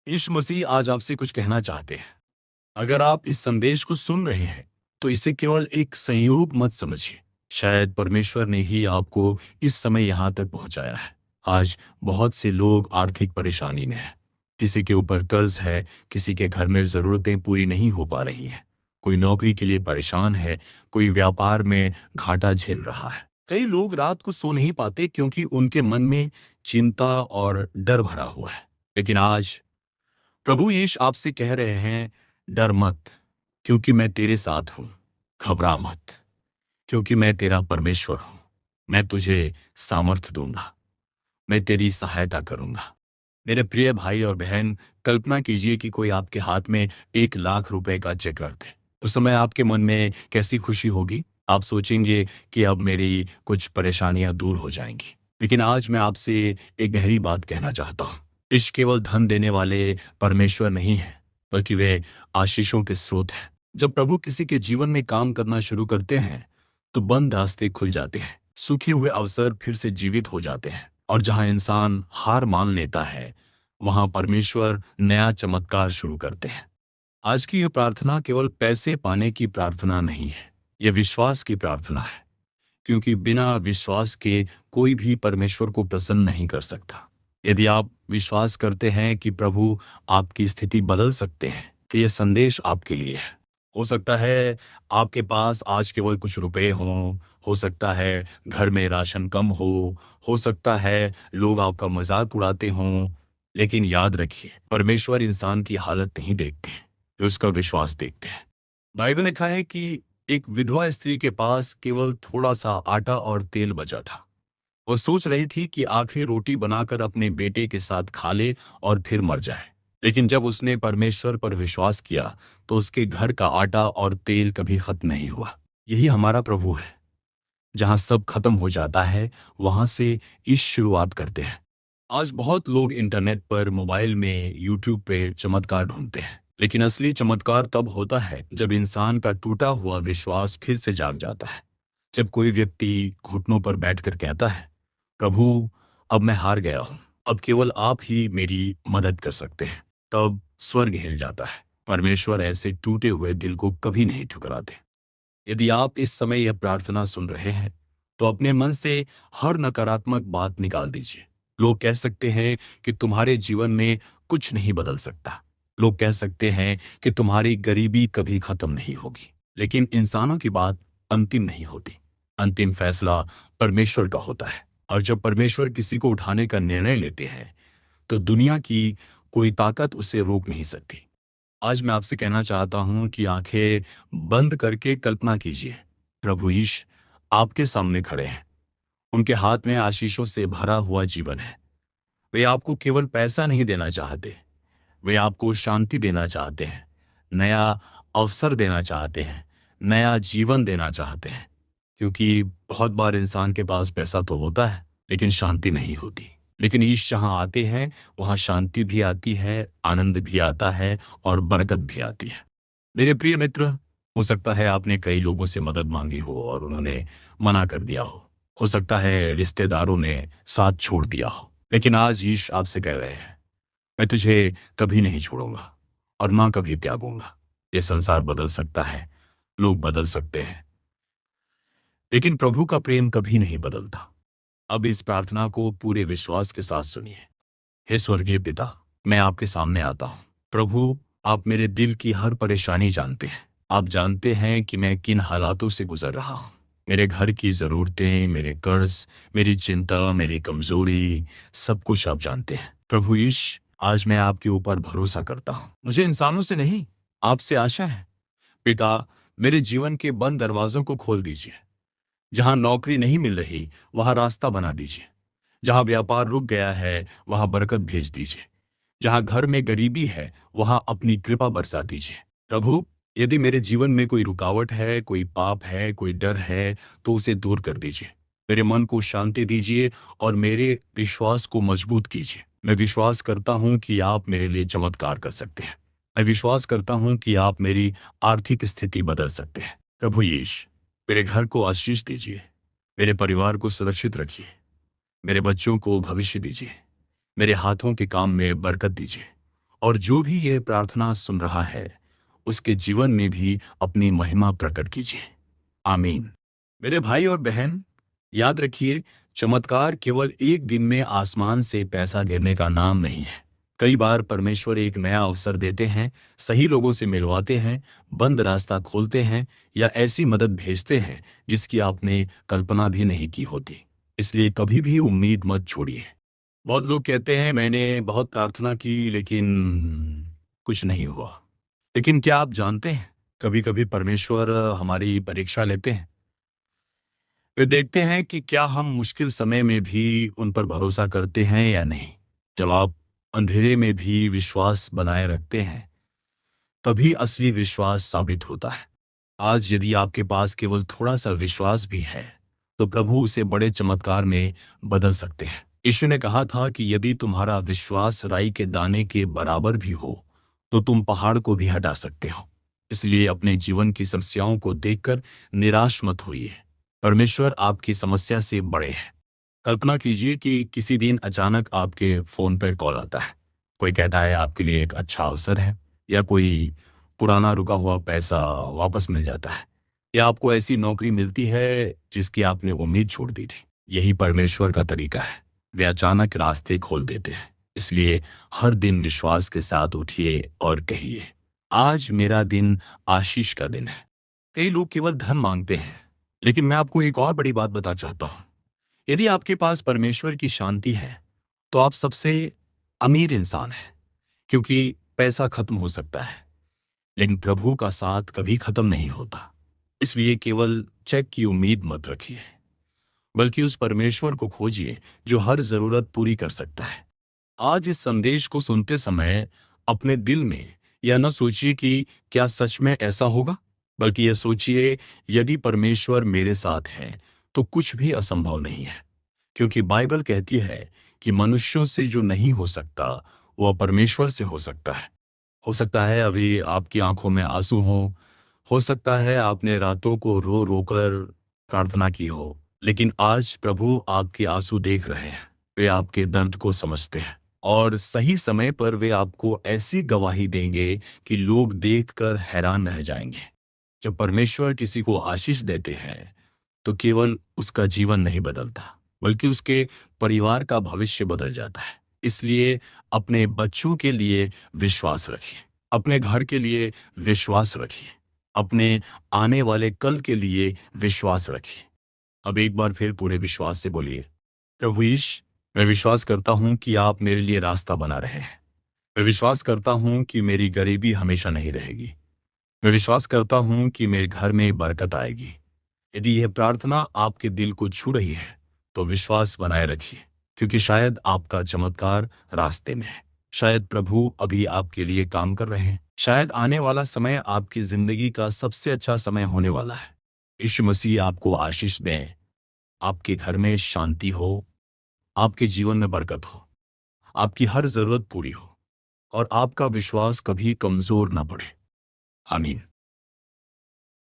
यीशु मसीह आज आपसे कुछ कहना चाहते हैं। अगर आप इस संदेश को सुन रहे हैं, तो इसे केवल एक संयोग मत समझिए। शायद परमेश्वर ने ही आपको इस समय यहाँ तक पहुँचाया है। आज बहुत से लोग आर्थिक परेशानी में हैं। किसी के ऊपर कर्ज है, किसी के घर में ज़रूरतें पूरी नहीं हो पा रही हैं। कोई नौकरी के लिए परेशान है, कोई व्यापार में घाटा झेल रहा है। कई लोग रात को सो नहीं पाते क्योंकि उनके मन में चिंता और डर भरा हुआ है। लेकिन आज प्रभु यीशु आपसे कह रहे हैं, डर मत, क्योंकि मैं तेरे साथ हूं। घबरा मत, क्योंकि मैं तेरा परमेश्वर हूं। मैं तुझे सामर्थ दूंगा, मैं तेरी सहायता करूंगा। मेरे प्रिय भाई और बहन, कल्पना कीजिए कि कोई आपके हाथ में 1 लाख रुपए का चेक रख दे। उस समय आपके मन में कैसी खुशी होगी। आप सोचेंगे कि अब मेरी कुछ परेशानियां दूर हो जाएंगी। लेकिन आज मैं आपसे एक गहरी बात कहना चाहता हूँ। ईश्वर केवल धन देने वाले परमेश्वर नहीं है, बल्कि वे आशीषों के स्रोत हैं। जब प्रभु किसी के जीवन में काम करना शुरू करते हैं, तो बंद रास्ते खुल जाते हैं, सूखे हुए अवसर फिर से जीवित हो जाते हैं, और जहां इंसान हार मान लेता है, वहां परमेश्वर नया चमत्कार शुरू करते हैं। आज की यह प्रार्थना केवल पैसे पाने की प्रार्थना नहीं है, यह विश्वास की प्रार्थना है, क्योंकि बिना विश्वास के कोई भी परमेश्वर को प्रसन्न नहीं कर सकता। यदि आप विश्वास करते हैं कि प्रभु आपकी स्थिति बदल सकते हैं, तो यह संदेश आपके लिए है। हो सकता है आपके पास आज केवल कुछ रुपए हों, हो सकता है घर में राशन कम हो सकता है लोग आपका मजाक उड़ाते हों, लेकिन याद रखिए, परमेश्वर इंसान की हालत नहीं देखते, वे उसका विश्वास देखते हैं। बाइबल में लिखा है कि एक विधवा स्त्री के पास केवल थोड़ा सा आटा और तेल बचा था। वो सोच रही थी कि आखिर रोटी बनाकर अपने बेटे के साथ खा ले और फिर मर जाए। लेकिन जब उसने परमेश्वर पर विश्वास किया, तो उसके घर का आटा और तेल कभी खत्म नहीं हुआ। यही हमारा प्रभु है। जहां सब खत्म हो जाता है, वहां से इस शुरुआत करते हैं। आज बहुत लोग इंटरनेट पर, मोबाइल में, यूट्यूब पे चमत्कार ढूंढते हैं, लेकिन असली चमत्कार तब होता है जब इंसान का टूटा हुआ विश्वास फिर से जाग जाता है। जब कोई व्यक्ति घुटनों पर बैठकर कहता है, प्रभु, अब मैं हार गया हूं, अब केवल आप ही मेरी मदद कर सकते हैं, तब स्वर्ग हिल जाता है। परमेश्वर ऐसे टूटे हुए दिल को कभी नहीं ठुकराते। यदि आप इस समय यह प्रार्थना सुन रहे हैं, तो अपने मन से हर नकारात्मक बात निकाल दीजिए। लोग कह सकते हैं कि तुम्हारे जीवन में कुछ नहीं बदल सकता। लोग कह सकते हैं कि तुम्हारी गरीबी कभी खत्म नहीं होगी। लेकिन इंसानों की बात अंतिम नहीं होती। अंतिम फैसला परमेश्वर का होता है। और जब परमेश्वर किसी को उठाने का निर्णय लेते हैं, तो दुनिया की कोई ताकत उसे रोक नहीं सकती। आज मैं आपसे कहना चाहता हूं कि आंखें बंद करके कल्पना कीजिए, प्रभु यीशु आपके सामने खड़े हैं। उनके हाथ में आशीषों से भरा हुआ जीवन है। वे आपको केवल पैसा नहीं देना चाहते, वे आपको शांति देना चाहते हैं, नया अवसर देना चाहते हैं, नया जीवन देना चाहते हैं। क्योंकि बहुत बार इंसान के पास पैसा तो होता है, लेकिन शांति नहीं होती। लेकिन ईश जहाँ आते हैं, वहाँ शांति भी आती है, आनंद भी आता है और बरकत भी आती है। मेरे प्रिय मित्र, हो सकता है आपने कई लोगों से मदद मांगी हो और उन्होंने मना कर दिया हो सकता है रिश्तेदारों ने साथ छोड़ दिया हो, लेकिन आज ईश आपसे कह रहे हैं, मैं तुझे कभी नहीं छोड़ूंगा और ना कभी त्यागूंगा। ये संसार बदल सकता है, लोग बदल सकते हैं, लेकिन प्रभु का प्रेम कभी नहीं बदलता। अब इस प्रार्थना को पूरे विश्वास के साथ सुनिए। हे स्वर्गीय पिता, मैं आपके सामने आता हूँ। प्रभु, आप मेरे दिल की हर परेशानी जानते हैं। आप जानते हैं कि मैं किन हालातों से गुजर रहा हूँ। मेरे घर की ज़रूरतें, मेरे कर्ज, मेरी चिंता, मेरी कमज़ोरी, सब कुछ आप जानते हैं। प्रभु यीशु, आज मैं आपके ऊपर भरोसा करता हूँ। मुझे इंसानों से नहीं, आपसे आशा है। पिता, मेरे जीवन के बंद दरवाज़ों को खोल दीजिए। जहाँ नौकरी नहीं मिल रही, वहाँ रास्ता बना दीजिए। जहाँ व्यापार रुक गया है, वहाँ बरकत भेज दीजिए। जहाँ घर में गरीबी है, वहाँ अपनी कृपा बरसा दीजिए। प्रभु, यदि मेरे जीवन में कोई रुकावट है, कोई पाप है, कोई डर है, तो उसे दूर कर दीजिए। मेरे मन को शांति दीजिए और मेरे विश्वास को मजबूत कीजिए। मैं विश्वास करता हूँ कि आप मेरे लिए चमत्कार कर सकते हैं। मैं विश्वास करता हूँ कि आप मेरी आर्थिक स्थिति बदल सकते हैं। प्रभु यीशु, मेरे घर को आशीष दीजिए, मेरे परिवार को सुरक्षित रखिए, मेरे बच्चों को भविष्य दीजिए, मेरे हाथों के काम में बरकत दीजिए और जो भी ये प्रार्थना सुन रहा है उसके जीवन में भी अपनी महिमा प्रकट कीजिए। आमीन। मेरे भाई और बहन, याद रखिए, चमत्कार केवल एक दिन में आसमान से पैसा गिरने का नाम नहीं है। कई बार परमेश्वर एक नया अवसर देते हैं, सही लोगों से मिलवाते हैं, बंद रास्ता खोलते हैं या ऐसी मदद भेजते हैं जिसकी आपने कल्पना भी नहीं की होती। इसलिए कभी भी उम्मीद मत छोड़िए। बहुत लोग कहते हैं मैंने बहुत प्रार्थना की लेकिन कुछ नहीं हुआ। लेकिन क्या आप जानते हैं, कभी कभी परमेश्वर हमारी परीक्षा लेते हैं। वे देखते हैं कि क्या हम मुश्किल समय में भी उन पर भरोसा करते हैं या नहीं। जब आप अंधेरे में भी विश्वास बनाए रखते हैं तभी असली विश्वास साबित होता है। आज यदि आपके पास केवल थोड़ा सा विश्वास भी है तो प्रभु उसे बड़े चमत्कार में बदल सकते हैं। यीशु ने कहा था कि यदि तुम्हारा विश्वास राई के दाने के बराबर भी हो तो तुम पहाड़ को भी हटा सकते हो। इसलिए अपने जीवन की समस्याओं को देखकर निराश मत होइए। परमेश्वर आपकी समस्या से बड़े हैं। कल्पना कीजिए कि किसी दिन अचानक आपके फोन पर कॉल आता है। कोई कहता है आपके लिए एक अच्छा अवसर है, या कोई पुराना रुका हुआ पैसा वापस मिल जाता है, या आपको ऐसी नौकरी मिलती है जिसकी आपने उम्मीद छोड़ दी थी। यही परमेश्वर का तरीका है। वे अचानक रास्ते खोल देते हैं। इसलिए हर दिन विश्वास के साथ उठिए और कहिए, आज मेरा दिन आशीष का दिन है। कई लोग केवल धन मांगते हैं, लेकिन मैं आपको एक और बड़ी बात बता चाहता हूँ। यदि आपके पास परमेश्वर की शांति है तो आप सबसे अमीर इंसान हैं, क्योंकि पैसा खत्म हो सकता है लेकिन प्रभु का साथ कभी खत्म नहीं होता। इसलिए केवल चेक की उम्मीद मत रखिए, बल्कि उस परमेश्वर को खोजिए जो हर जरूरत पूरी कर सकता है। आज इस संदेश को सुनते समय अपने दिल में यह न सोचिए कि क्या सच में ऐसा होगा, बल्कि यह सोचिए, यदि परमेश्वर मेरे साथ है तो कुछ भी असंभव नहीं है। क्योंकि बाइबल कहती है कि मनुष्यों से जो नहीं हो सकता वह परमेश्वर से हो सकता है अभी आपकी आंखों में आंसू हो सकता है आपने रातों को रो रो कर प्रार्थना की हो, लेकिन आज प्रभु आपके आंसू देख रहे हैं। वे आपके दर्द को समझते हैं और सही समय पर वे आपको ऐसी गवाही देंगे कि लोग देखकर हैरान रह जाएंगे। जब परमेश्वर किसी को आशीष देते हैं तो केवल उसका जीवन नहीं बदलता, बल्कि उसके परिवार का भविष्य बदल जाता है। इसलिए अपने बच्चों के लिए विश्वास रखिए, अपने घर के लिए विश्वास रखिए, अपने आने वाले कल के लिए विश्वास रखिए। अब एक बार फिर पूरे विश्वास से बोलिए, प्रभु यीशु, मैं विश्वास करता हूँ कि आप मेरे लिए रास्ता बना रहे हैं। मैं विश्वास करता हूँ कि मेरी गरीबी हमेशा नहीं रहेगी। मैं विश्वास करता हूँ कि मेरे घर में बरकत आएगी। यदि यह प्रार्थना आपके दिल को छू रही है तो विश्वास बनाए रखिए, क्योंकि शायद आपका चमत्कार रास्ते में है। शायद प्रभु अभी आपके लिए काम कर रहे हैं। शायद आने वाला समय आपकी जिंदगी का सबसे अच्छा समय होने वाला है। यीशु मसीह आपको आशीष दें, आपके घर में शांति हो, आपके जीवन में बरकत हो, आपकी हर जरूरत पूरी हो और आपका विश्वास कभी कमजोर ना पड़े। आमीन।